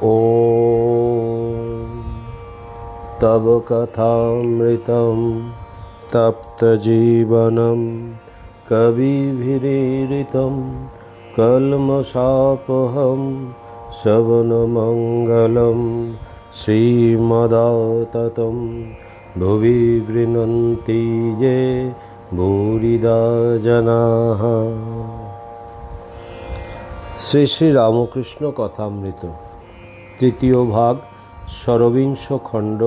ॐ तव कथामृतं तप्तजीवनं कविभिरीडितं कल्मषापहं श्रवणमङ्गलं श्रीमदाततं भुवि गृह्णन्ति ये भूरिदा जनाः। শ্রী শ্রী রামকৃষ্ণ কথামৃত তৃতীয় ভাগ ষড়বিংশ খণ্ড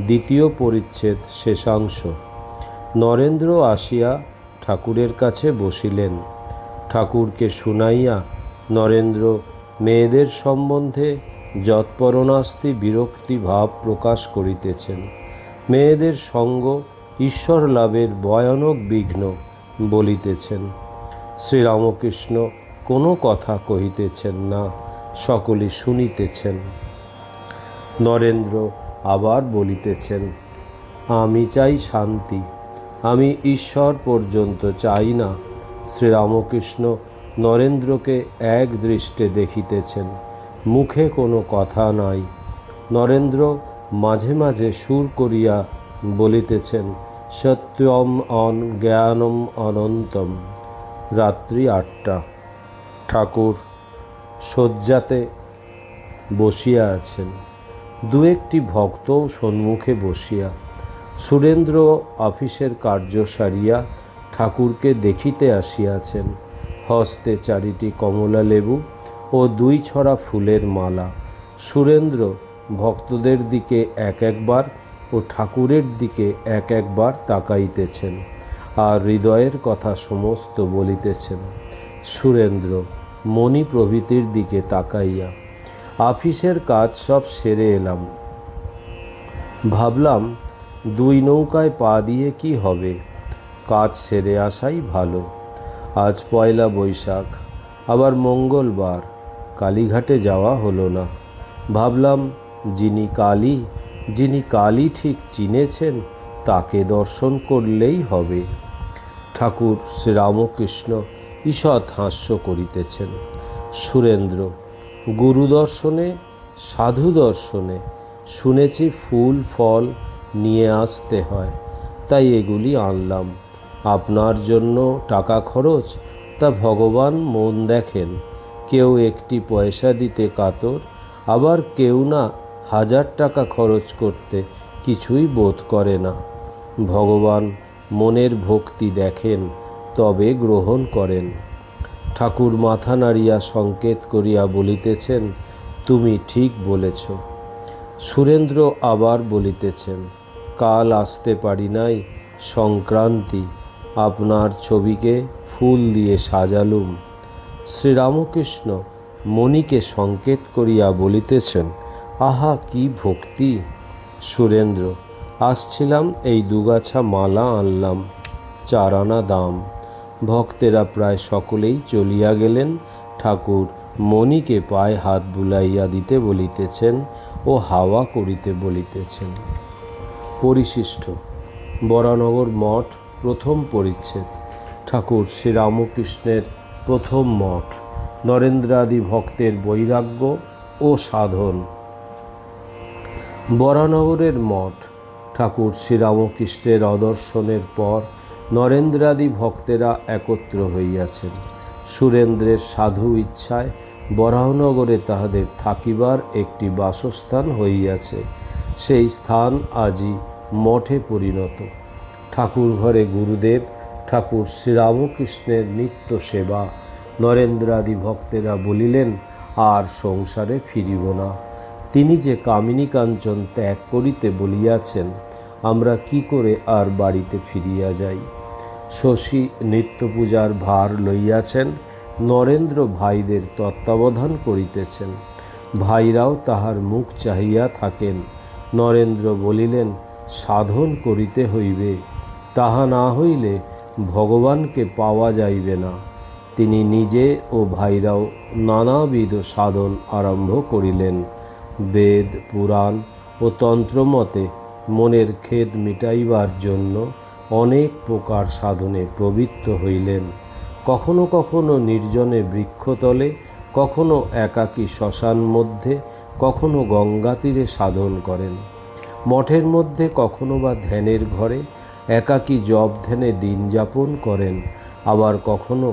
দ্বিতীয় পরিচ্ছেদ শেষাংশ। নরেন্দ্র আসিয়া ঠাকুরের কাছে বসিলেন। ঠাকুরকে শুনাইয়া নরেন্দ্র মেয়েদের সম্বন্ধে যৎপরণাস্তি বিরক্তি ভাব প্রকাশ করিতেছেন। মেয়েদের সঙ্গ ঈশ্বর লাভের ভয়ানক বিঘ্ন বলিতেছেন। শ্রীরামকৃষ্ণ কোনো কথা কহিতেছেন না, সকলে শুনিতেছেন। নরেন্দ্র আবার বলিতেছেন, আমি চাই শান্তি, আমি ঈশ্বর পর্যন্ত চাই না। শ্রীরামকৃষ্ণ নরেন্দ্রকে এক দৃষ্টে দেখিতেছেন, মুখে কোনো কথা নাই। নরেন্দ্র মাঝে মাঝে সুর করিয়া বলিতেছেন, সত্যম জ্ঞানম অনন্তম। রাত্রি 8টা। ঠাকুর শয্যাতে বসিয়া আছেন। দু একটি ভক্তও সম্মুখে বসিয়া। সুরেন্দ্র অফিসের কার্য সারিয়া ঠাকুরকে দেখিতে আসিয়াছেন। হস্তে 4টি কমলা লেবু ও 2 ছড়া ফুলের মালা। সুরেন্দ্র ভক্তদের দিকে এক একবার ও ঠাকুরের দিকে এক একবার তাকাইতেছেন, আর হৃদয়ের কথা সমস্ত বলিতেছেন। সুরেন্দ্র মণি প্রভৃতির দিকে তাকাইয়া, অফিসের কাজ সব সেরে এলাম, ভাবলাম 2 নৌকায় পা দিয়ে কি হবে, কাজ সেরে আসাই ভালো। আজ পয়লা বৈশাখ, আবার মঙ্গলবার, কালীঘাটে যাওয়া হলো না। ভাবলাম যিনি কালী ঠিক চিনেছেন তাকে দর্শন করলেই হবে। ঠাকুর শ্রীরামকৃষ্ণ ঈষৎ হাস্য করিতেছেন। সুরেন্দ্র, গুরু দর্শনে সাধু দর্শনে শুনেছি ফুল ফল নিয়ে আসতে হয়, তাই এগুলি আনলাম। আপনার জন্য টাকা খরচ, তা ভগবান মন দেখেন। কেউ 1টি পয়সা দিতে কাতর, আবার কেউ না 1000 টাকা খরচ করতে কিছুই বোধ করে না। ভগবান মনের ভক্তি দেখেন, তবে গ্রহণ করেন। ঠাকুর মাথা নাড়িয়া সংকেত করিয়া বলিতেছেন, তুমি ঠিক বলেছ। সুরেন্দ্র আবার বলিতেছেন, কাল আসতে পারি নাই, সংক্রান্তি, আপনার ছবিকে ফুল দিয়ে সাজালুম। শ্রীরামকৃষ্ণ মণিকে সংকেত করিয়া বলিতেছেন, আহা কি ভক্তি। সুরেন্দ্র, আসছিলাম এই 2 গাছা মালা আনলাম, 4 আনা দাম। ভক্তেরা প্রায় সকলেই চলিয়া গেলেন। ঠাকুর মণিকে পায়ে হাত বুলাইয়া দিতে বলিতেছেন ও হাওয়া করিতে বলিতেছেন। পরিশিষ্ট বরানগর মঠ, প্রথম পরিচ্ছেদ। ঠাকুর শ্রীরামকৃষ্ণের প্রথম মঠ, নরেন্দ্রাদি ভক্তের বৈরাগ্য ও সাধন। বরানগরের মঠ। ঠাকুর শ্রীরামকৃষ্ণের অদর্শনের পর নরেন্দ্রাদি ভক্তেরা একত্র হইয়াছেন। সুরেন্দ্রের সাধু ইচ্ছায় বরাহনগরে তাহাদের থাকিবার একটি বাসস্থান হইয়াছে। সেই স্থান আজই মঠে পরিণত। ঠাকুর ঘরে গুরুদেব ঠাকুর শ্রীরামকৃষ্ণের নিত্য সেবা। নরেন্দ্রাদি ভক্তেরা বলিলেন, আর সংসারে ফিরিব না। তিনি যে কামিনী কাঞ্চন ত্যাগ করিতে বলিয়াছেন, আমরা কি করে আর বাড়িতে ফিরিয়া যাই। শশী নিত্য পূজার ভার লইয়াছেন। নরেন্দ্র ভাইদের তত্ত্বাবধান করিতেছেন। ভাইরাও তাহার মুখ চাহিয়া থাকেন। নরেন্দ্র বলিলেন, সাধন করিতে হইবে, তাহা না হইলে ভগবানকে পাওয়া যাইবে না। তিনি নিজে ও ভাইরাও নানাবিধ সাধন আরম্ভ করিলেন। বেদ পুরাণ ও তন্ত্রমতে মনের খেদ মিটাইবার জন্য অনেক প্রকার সাধনে প্রবৃত্ত হইলেন। কখনো কখনো নির্জনে বৃক্ষতলে, কখনো একাকী শ্মশান মধ্যে, কখনো গঙ্গা তীরে সাধন করেন। মঠের মধ্যে কখনো বা ধ্যানের ঘরে একাকী জপ ধ্যানে দিন যাপন করেন, আবার কখনো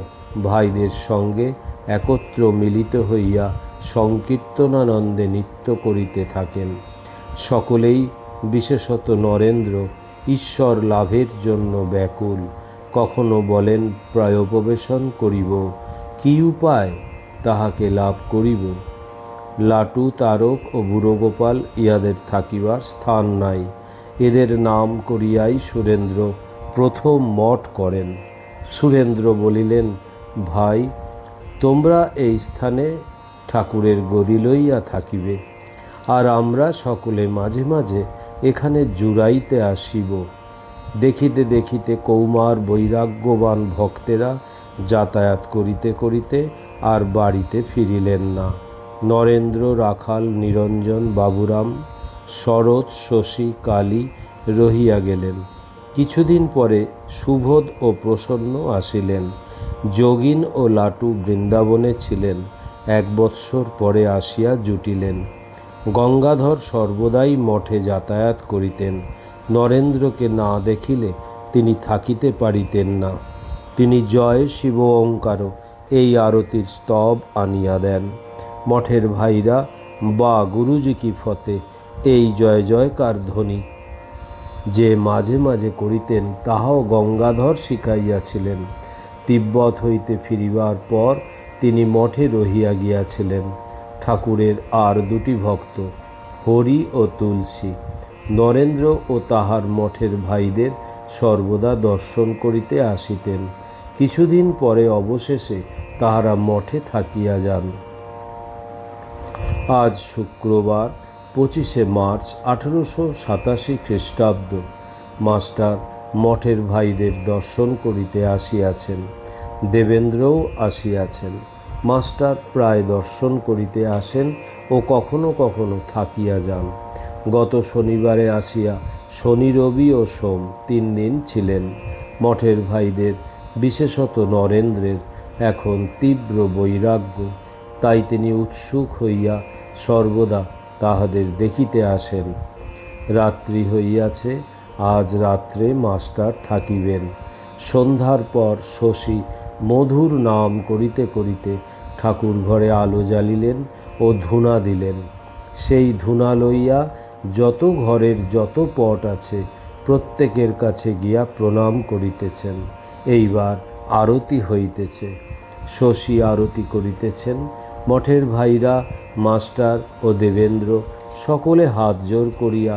ভাইদের সঙ্গে একত্র মিলিত হইয়া সংকীর্তনানন্দে নৃত্য করিতে থাকেন। সকলেই, বিশেষত নরেন্দ্র, ঈশ্বর লাভের জন্য ব্যাকুল। কখনো বলেন প্রায়োপবেশন করিব, কি উপায় তাহাকে লাভ করিব। লাটু, তারক ও বুড়ো গোপাল ইহাদের থাকিবার স্থান নাই। এদের নাম করিয়াই সুরেন্দ্র প্রথম মঠ করেন। সুরেন্দ্র বলিলেন, ভাই, তোমরা এই স্থানে ঠাকুরের গদি লইয়া থাকিবে, আর আমরা সকলে মাঝে মাঝে এখানে জুড়াইতে আসিব। দেখিতে দেখিতে কৌমার বৈরাগ্যবান ভক্তেরা যাতায়াত করিতে করিতে আর বাড়িতে ফিরিলেন না। নরেন্দ্র, রাখাল, নিরঞ্জন, বাবুরাম, শরৎ, শশী, কালী রহিয়া গেলেন। কিছুদিন পরে সুবোধ ও প্রসন্ন আসিলেন। যোগিন ও লাটু বৃন্দাবনে ছিলেন। 1 বৎসর পরে আসিয়া জুটিলেন। গঙ্গাধর সর্বদাই মঠে যাতায়াত করিতেন। নরেন্দ্রকে না দেখিলে তিনি থাকিতে পারিতেন না। তিনি জয় শিব ওঙ্কার এই আরতির স্তব আনিয়া দেন। মঠের ভাইরা বা গুরুজি কি ফতে এই জয় জয়কার ধ্বনি যে মাঝে মাঝে করিতেন, তাহাও গঙ্গাধর শিখাইয়াছিলেন। তিব্বত হইতে ফিরিবার পর তিনি মঠে রহিয়া গিয়াছিলেন। ঠাকুরের আর 2টি ভক্ত, হরি ও তুলসী, নরেন্দ্র ও তাহার মঠের ভাইদের সর্বদা দর্শন করিতে আসিতেন। কিছুদিন পরে অবশেষে তাহারা মঠে থাকিয়া যান। আজ শুক্রবার 25শে মার্চ 1887 খ্রিস্টাব্দ। মাস্টার মঠের ভাইদের দর্শন করিতে আসিয়াছেন। দেবেন্দ্রও আসিয়াছেন। মাস্টার প্রায় দর্শন করিতে আসেন ও কখনো কখনো থাকিয়া যান। গত শনিবারে আসিয়া শনি, রবি ও সোম 3 দিন ছিলেন। মঠের ভাইদের, বিশেষত নরেন্দ্রের এখন তীব্র বৈরাগ্য, তাই তিনি উৎসুক হইয়া সর্বদা তাহাদের দেখিতে আসেন। রাত্রি হইয়াছে, আজ রাত্রে মাস্টার থাকিবেন। সন্ধ্যার পর শশী মধুর নাম করিতে করিতে ঠাকুর ঘরে আলো জ্বালিলেন ও ধূনা দিলেন। সেই ধূনা লইয়া যত ঘরের যত পট আছে প্রত্যেকের কাছে গিয়া প্রণাম করিতেছেন। এইবার আরতি হইতেছে। শশী আরতি করিতেছেন। মঠের ভাইরা, মাস্টার ও দেবেন্দ্র সকলে হাত জোর করিয়া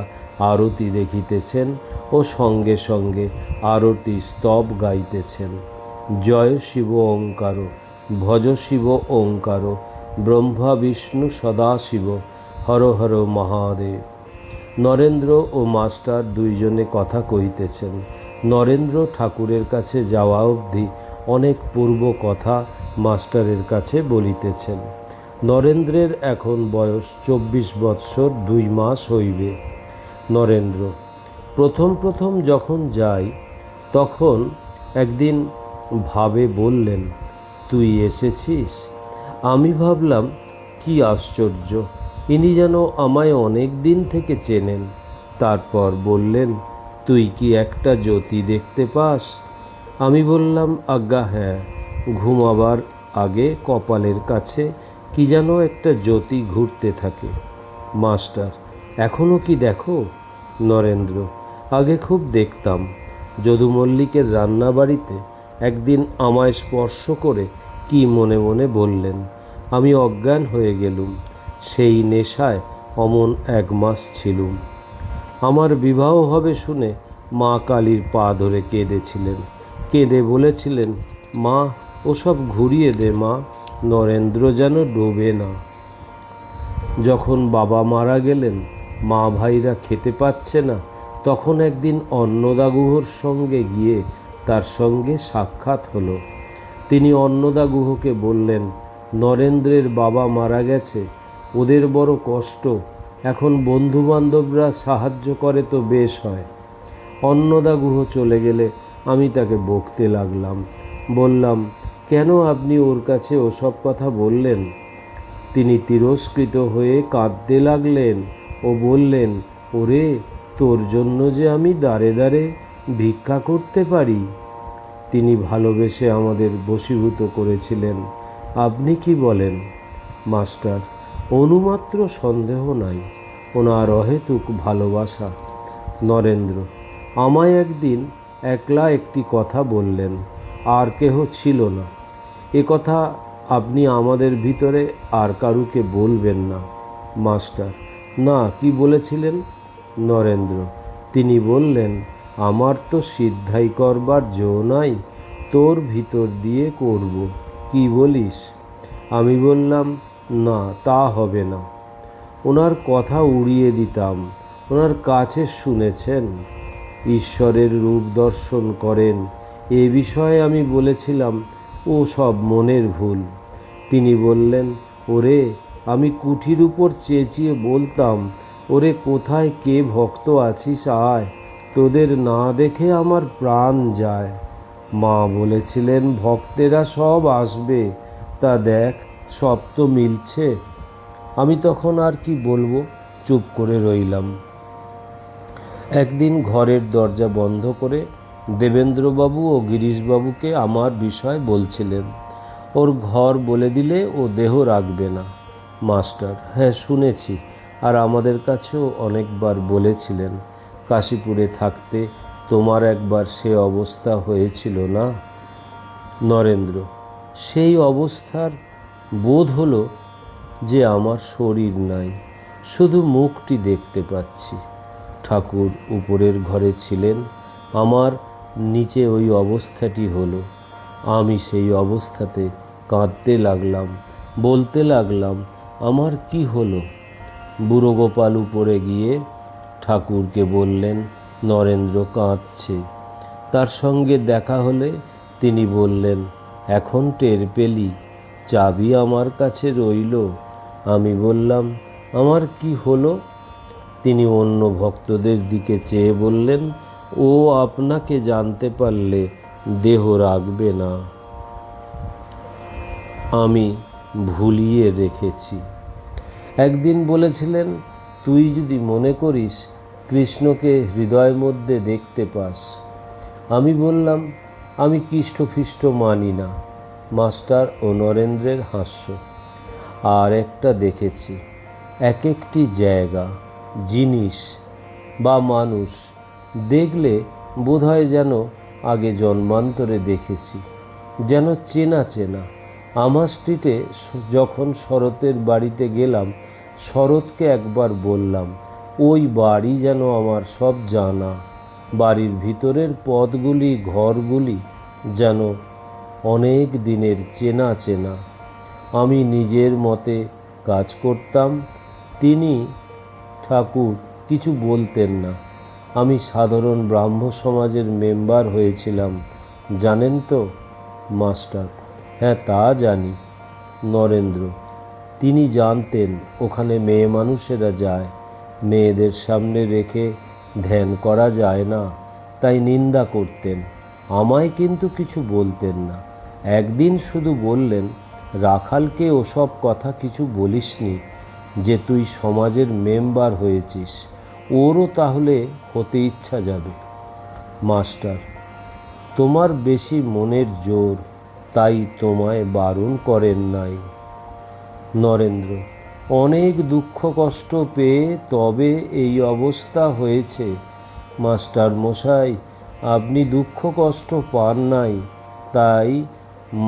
আরতি দেখিতেছেন ও সঙ্গে সঙ্গে আরতি স্তব গাইতেছেন। জয় শিব ওঙ্কার, ভজ শিব ওঙ্কার, ব্রহ্মা বিষ্ণু সদাশিব, হর হর মহাদেব। নরেন্দ্র ও মাস্টার 2 জনে কথা কহিতেছেন। নরেন্দ্র ঠাকুরের কাছে যাওয়া অবধি অনেক পূর্ব কথা মাস্টারের কাছে বলিতেছেন। নরেন্দ্রের এখন বয়স 24 বৎসর 2 মাস হইবে। নরেন্দ্র, প্রথম যখন যাই তখন একদিন ভাবে বললেন, তুই এসেছিস। আমি ভাবলাম কি আশ্চর্য, ইনি যেন আমায় অনেক দিন থেকে চেনেন। তারপর বললেন, তুই কি একটা জ্যোতি দেখতে পাস? আমি বললাম, আজ্ঞা হ্যাঁ, ঘুমাবার আগে কপালের কাছে কি যেন একটা জ্যোতি ঘুরতে থাকে। মাস্টার, এখনও কি দেখো? নরেন্দ্র, আগে খুব দেখতাম। যদু মল্লিকের রান্নাবাড়িতে একদিন আমায় স্পর্শ করে কি মনে মনে বললেন, আমি অজ্ঞান হয়ে গেলুম। সেই নেশায় অমন 1 মাস ছিলুম। আমার বিবাহ হবে শুনে মা কালীর পা ধরে কেঁদেছিলেন। কেঁদে বলেছিলেন, মা, ওসব ঘুরিয়ে দে মা, নরেন্দ্র যেন ডোবে না। যখন বাবা মারা গেলেন, মা ভাইরা খেতে পাচ্ছে না, তখন একদিন অন্নদা গুহর সঙ্গে গিয়ে তার সঙ্গে সাক্ষাৎ হলো। তিনি অন্নদা গুহকে বললেন, নরেন্দ্রের বাবা মারা গেছে, ওদের বড় কষ্ট, এখন বন্ধুবান্ধবরা সাহায্য করে তো বেশ হয়। অন্নদা গুহ চলে গেলে আমি তাকে বকতে লাগলাম। বললাম, কেন আপনি ওর কাছে ওসব কথা বললেন? তিনি তিরস্কৃত হয়ে কাঁদতে লাগলেন ও বললেন, ওরে, তোর জন্য যে আমি দাঁড়ে দাঁড়ে ভিক্ষা করতে পারি। তিনি ভালোবেসে আমাদের বশীভূত করেছিলেন। আপনি কি বলেন মাস্টার? অনুমাত্র সন্দেহ নাই, ওনার অহেতুক ভালোবাসা। নরেন্দ্র, আমায় একদিন একলা একটি কথা বললেন, আর কেহ ছিল না। এ কথা আপনি আমাদের ভিতরে আর কারুকে বলবেন না। মাস্টার, না, কি বলেছিলেন? নরেন্দ্র, তিনি বললেন, আমার তো সিদ্ধাই করবার জো নাই, তোর ভিতর দিয়ে করব, কি বলিস? আমি বললাম, না, তা হবে না। ওনার কথা উড়িয়ে দিতাম। ওনার কাছে শুনেছেন ঈশ্বরের রূপ দর্শন করেন, এ বিষয়ে আমি বলেছিলাম, ও সব মনের ভুল। তিনি বললেন, ওরে, আমি কুঠির উপর চেঁচিয়ে বলতাম, ওরে, কোথায় কে ভক্ত আছিস, আয়, তোদের না দেখে আমার প্রাণ যায়। মা বলেছিলেন, ভক্তেরা সব আসবে, তা দেখ, সব তো মিলছে। আমি তখন আর কি বলবো, চুপ করে রইলাম। একদিন ঘরের দরজা বন্ধ করে দেবেন্দ্রবাবু ও গিরিশবাবুকে আমার বিষয় বলছিলেন। ওর ঘর বলে দিলে ও দেহ রাখবে না। মাস্টার, হ্যাঁ, শুনেছি, আর আমাদের কাছেও অনেকবার বলেছিলেন। কাশীপুরে থাকতে তোমার একবার সে অবস্থা হয়েছিল না? নরেন্দ্র, সেই অবস্থার বোধ হলো যে আমার শরীর নাই, শুধু মুখটি দেখতে পাচ্ছি। ঠাকুর উপরের ঘরে ছিলেন, আমার নিচে ওই অবস্থাটি হলো। আমি সেই অবস্থাতে কাঁদতে লাগলাম, বলতে লাগলাম, আমার কি হলো? বুড়ো গোপাল উপরে গিয়ে ঠাকুরকে বললেন, নরেন্দ্র কাঁদছে। তার সঙ্গে দেখা হলে তিনি বললেন, এখন টের পেলি, চাবি আমার কাছে রইল। আমি বললাম, আমার কি হলো? তিনি অন্য ভক্তদের দিকে চেয়ে বললেন, ও আপনাকে জানতে পারলে দেহ রাখবে না। আমি ভুলিয়ে রেখেছি। একদিন বলেছিলেন, তুই যদি মনে করিস কৃষ্ণকে হৃদয়ের মধ্যে দেখতে পাস। আমি বললাম, আমি কৃষ্টফিষ্ট মানি না। মাস্টার ও নরেন্দ্রের হাস্য। আর একটা দেখেছি, এক একটি জায়গা, জিনিস বা মানুষ দেখলে বোধহয় যেন আগে জন্মান্তরে দেখেছি, যেন চেনা চেনা। আমার স্ট্রিটে যখন শরতের বাড়িতে গেলাম, শরৎকে একবার বললাম, ওই বাড়ি যেন আমার সব জানা। বাড়ির ভিতরের পথগুলি, ঘরগুলি যেন অনেক দিনের চেনা চেনা। আমি নিজের মতে কাজ করতাম, তিনি ঠাকুর কিছু বলতেন না। আমি সাধারণ ব্রাহ্ম সমাজের মেম্বার হয়েছিলাম, জানেন তো? মাস্টার, হ্যাঁ, তা জানি। নরেন্দ্র, তিনি জানতেন ওখানে মেয়ে মানুষেরা যায়, মেয়েদের সামনে রেখে ধ্যান করা যায় না, তাই নিন্দা করতেন। আমায় কিন্তু কিছু বলতেন না। একদিন শুধু বললেন, রাখালকে ওসব কথা কিছু বলিসনি, যে তুই সমাজের মেম্বার হয়েছিস, ওরও তাহলে হতে ইচ্ছা যাবে। মাস্টার, তোমার বেশি মনের জোর, তাই তোমায় বারণ করেন নাই। নরেন্দ্র, অনেক দুঃখ কষ্ট পেয়ে তবে এই অবস্থা হয়েছে। মাস্টার মশাই, আপনি দুঃখ কষ্ট পান নাই, তাই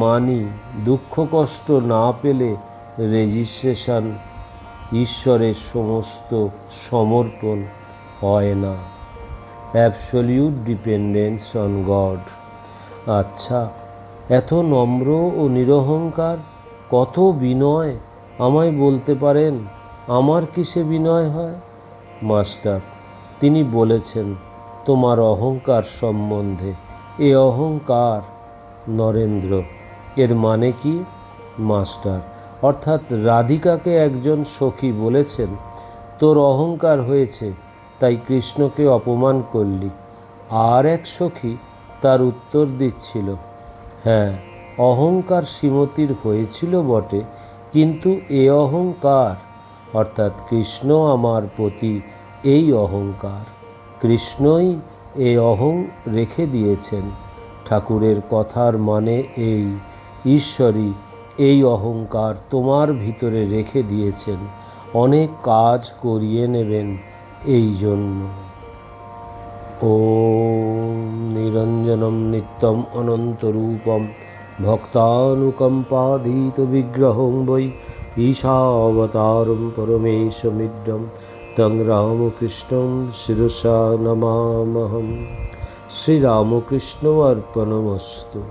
মানি দুঃখ কষ্ট না পেলে রেজিস্ট্রেশন ঈশ্বরের সমস্ত সমর্পণ হয় না। Absolute dependence on god. আচ্ছা, এত নম্র ও নিরহংকার, কত বিনয়, আমায় বলতে পারেন আমার কিসে বিনয় হয়? মাস্টার, তিনি বলেছেন তোমার অহংকার সম্বন্ধে। এ অহংকার। নরেন্দ্র, এর মানে কি? মাস্টার, অর্থাৎ রাধিকাকে একজন সখী বলেছেন, তোর অহংকার হয়েছে, তাই কৃষ্ণকে অপমান করলি। আর এক সখী তার উত্তর দিচ্ছিল, হ্যাঁ, অহংকার শ্রীমতীর হয়েছিল বটে, কিন্তু এ অহংকার, অর্থাৎ কৃষ্ণ আমার প্রতি এই অহংকার, কৃষ্ণই এ অহং রেখে দিয়েছেন। ঠাকুরের কথার মানে এই, ঈশ্বরই এই অহংকার তোমার ভিতরে রেখে দিয়েছেন, অনেক কাজ করিয়ে নেবেন এই জন্য। ওম নিরঞ্জনম নিত্যম অনন্তরূপম ভক্তানুকম্পাধীত বিগ্রহং বৈ ঈশাবতারম পরমেশমিড্ডম তং রামকৃষ্ণং শিরসা নমামহম। শ্রীরামকৃষ্ণ অর্পণমস্তু।